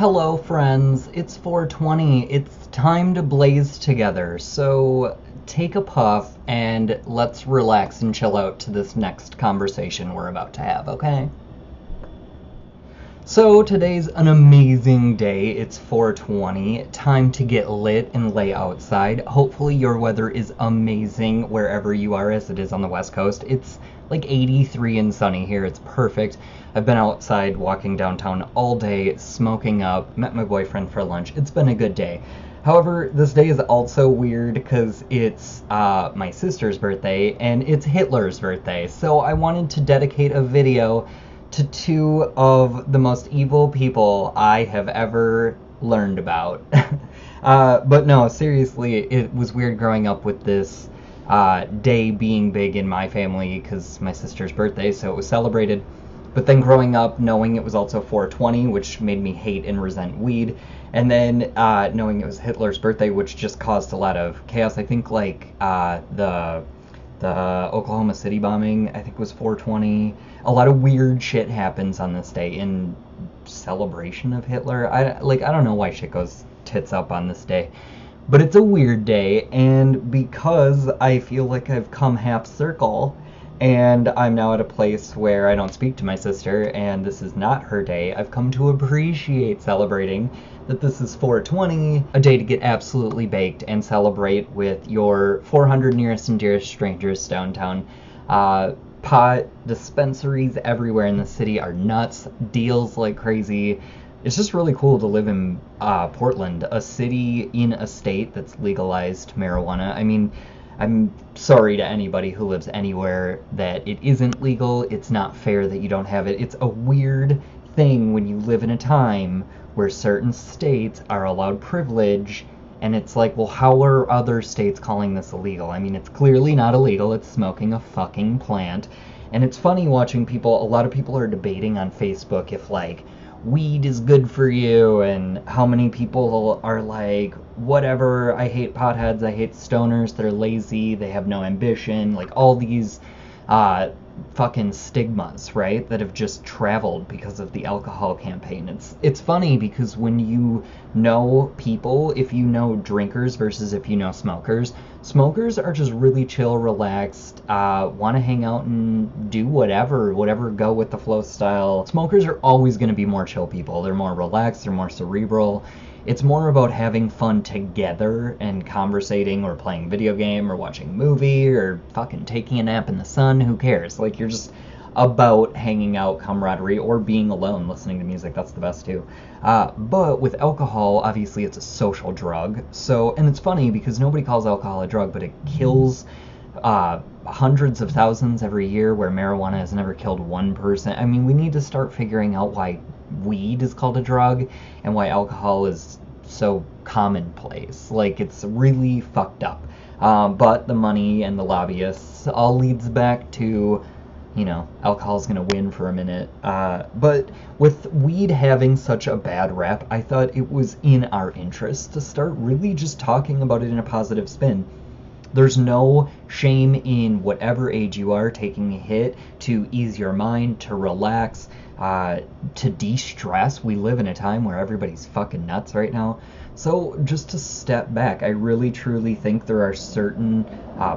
Hello friends, it's 420. It's time to blaze together. So take a puff and let's relax and chill out to this next conversation we're about to have, okay? So today's an amazing day. It's 420. Time to get lit and lay outside. Hopefully your weather is amazing wherever you are, as it is on the West Coast. It's like 83 and sunny here. It's perfect. I've been outside walking downtown all day, smoking up, met my boyfriend for lunch. It's been a good day. However, this day is also weird because it's my sister's birthday and it's Hitler's birthday. So I wanted to dedicate a video to two of the most evil people I have ever learned about. But no, seriously, it was weird growing up with this day being big in my family because my sister's birthday, so it was celebrated. But then growing up, knowing it was also 420, which made me hate and resent weed, and then knowing it was Hitler's birthday, which just caused a lot of chaos. I think like the Oklahoma City bombing, I think was 420. A lot of weird shit happens on this day in celebration of Hitler. I don't know why shit goes tits up on this day. But it's a weird day, and because I feel like I've come half circle, and I'm now at a place where I don't speak to my sister, and this is not her day, I've come to appreciate celebrating that this is 420, a day to get absolutely baked and celebrate with your 400 nearest and dearest strangers downtown. Pot dispensaries everywhere in the city are nuts, deals like crazy. It's just really cool to live in Portland, a city in a state that's legalized marijuana. I mean, I'm sorry to anybody who lives anywhere that it isn't legal. It's not fair that you don't have it. It's a weird thing when you live in a time where certain states are allowed privilege, and it's like, well, how are other states calling this illegal? I mean, it's clearly not illegal. It's smoking a fucking plant. And it's funny watching people, a lot of people are debating on Facebook if, like, weed is good for you, and how many people are like, whatever, I hate potheads, I hate stoners, they're lazy, they have no ambition, like all these fucking stigmas, right, that have just traveled because of the alcohol campaign. It's funny because when you know people, if you know drinkers versus if you know smokers are just really chill, relaxed, want to hang out and do whatever, go with the flow style. Smokers are always going to be more chill people. They're more relaxed, they're more cerebral. It's more about having fun together and conversating or playing video game or watching a movie or fucking taking a nap in the sun. Who cares? Like, you're just about hanging out, camaraderie, or being alone, listening to music. That's the best too. But with alcohol, obviously it's a social drug. So, and it's funny because nobody calls alcohol a drug, but it kills hundreds of thousands every year, where marijuana has never killed one person. I mean, we need to start figuring out why weed is called a drug and why alcohol is so commonplace. Like, it's really fucked up. But the money and the lobbyists all leads back to, you know, alcohol's gonna win for a minute. But with weed having such a bad rap, I thought it was in our interest to start really just talking about it in a positive spin. There's no shame in whatever age you are taking a hit to ease your mind, to relax, to de-stress. We live in a time where everybody's fucking nuts right now. So just to step back, I really truly think there are certain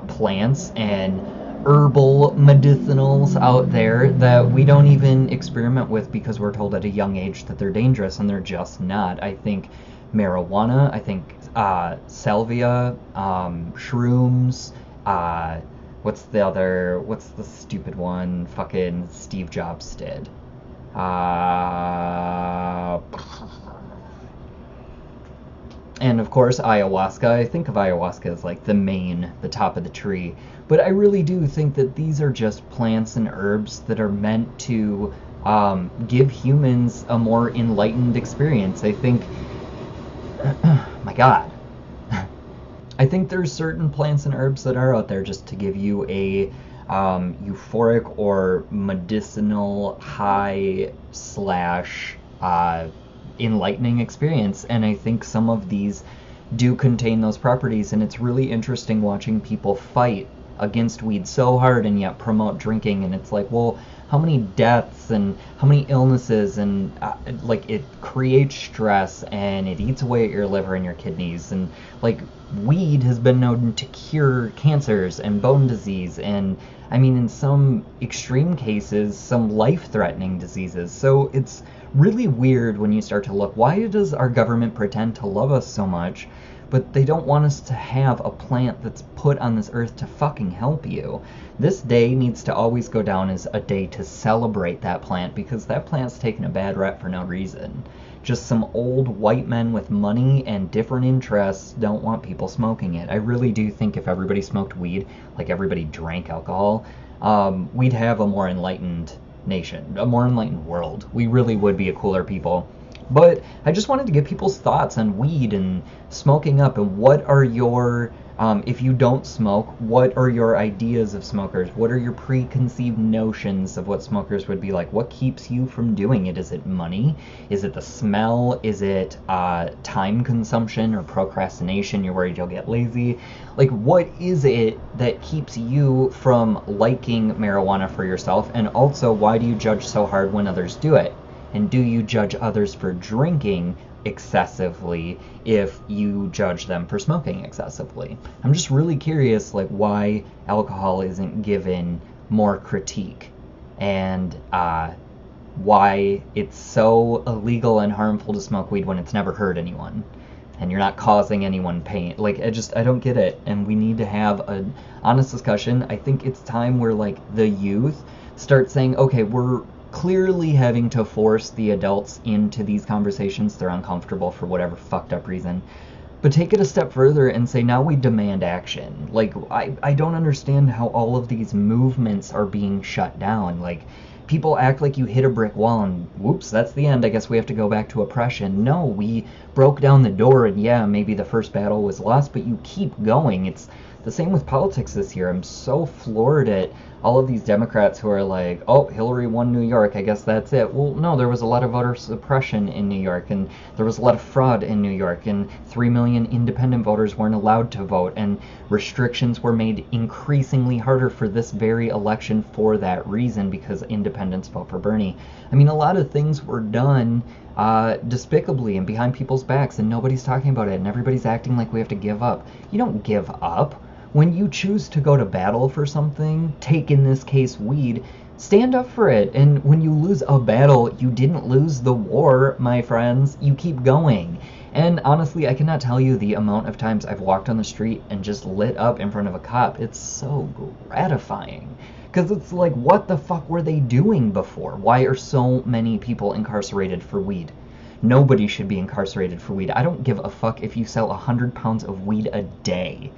plants and herbal medicinals out there that we don't even experiment with because we're told at a young age that they're dangerous, and they're just not. I think marijuana, I think salvia, shrooms, what's the stupid one fucking Steve Jobs did? And of course ayahuasca. I think of ayahuasca as like the top of the tree. But I really do think that these are just plants and herbs that are meant to give humans a more enlightened experience. I think, my God. I think there's certain plants and herbs that are out there just to give you a euphoric or medicinal high slash enlightening experience, and I think some of these do contain those properties, and it's really interesting watching people fight against weed so hard and yet promote drinking. And it's like, well, how many deaths and how many illnesses, and like it creates stress and it eats away at your liver and your kidneys. And like weed has been known to cure cancers and bone disease, and I mean in some extreme cases some life-threatening diseases. So it's really weird when you start to look, why does our government pretend to love us so much, but they don't want us to have a plant that's put on this earth to fucking help you? This day needs to always go down as a day to celebrate that plant, because that plant's taken a bad rep for no reason. Just some old white men with money and different interests don't want people smoking it. I really do think if everybody smoked weed, like everybody drank alcohol, we'd have a more enlightened nation, a more enlightened world. We really would be a cooler people. But I just wanted to get people's thoughts on weed and smoking up, and what are your, if you don't smoke, what are your ideas of smokers? What are your preconceived notions of what smokers would be like? What keeps you from doing it? Is it money? Is it the smell? Is it time consumption or procrastination? You're worried you'll get lazy? Like, what is it that keeps you from liking marijuana for yourself? And also, why do you judge so hard when others do it? And do you judge others for drinking excessively if you judge them for smoking excessively? I'm just really curious, like, why alcohol isn't given more critique, and why it's so illegal and harmful to smoke weed when it's never hurt anyone and you're not causing anyone pain. Like, I don't get it, and we need to have an honest discussion. I think it's time where, like, the youth start saying, okay, we're clearly having to force the adults into these conversations. They're uncomfortable for whatever fucked up reason. But take it a step further and say, now we demand action. Like, I don't understand how all of these movements are being shut down. Like, people act like you hit a brick wall and whoops, that's the end. I guess we have to go back to oppression. No, we broke down the door, and yeah, maybe the first battle was lost, but you keep going. It's the same with politics this year. I'm so floored at all of these Democrats who are like, oh, Hillary won New York, I guess that's it. Well, no, there was a lot of voter suppression in New York, and there was a lot of fraud in New York, and 3 million independent voters weren't allowed to vote, and restrictions were made increasingly harder for this very election for that reason, because independents vote for Bernie. I mean, a lot of things were done despicably and behind people's backs, and nobody's talking about it, and everybody's acting like we have to give up. You don't give up. When you choose to go to battle for something, take in this case weed, stand up for it. And when you lose a battle, you didn't lose the war, my friends. You keep going. And honestly, I cannot tell you the amount of times I've walked on the street and just lit up in front of a cop. It's so gratifying. Because it's like, what the fuck were they doing before? Why are so many people incarcerated for weed? Nobody should be incarcerated for weed. I don't give a fuck if you sell 100 pounds of weed a day.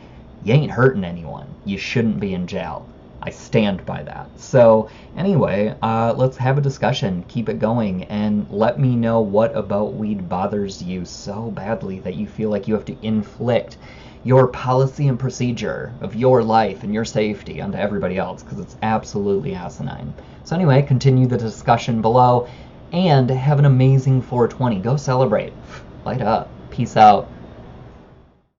You ain't hurting anyone. You shouldn't be in jail. I stand by that. So anyway, let's have a discussion. Keep it going, and let me know what about weed bothers you so badly that you feel like you have to inflict your policy and procedure of your life and your safety onto everybody else, because it's absolutely asinine. So anyway, continue the discussion below, and have an amazing 420. Go celebrate. Light up. Peace out.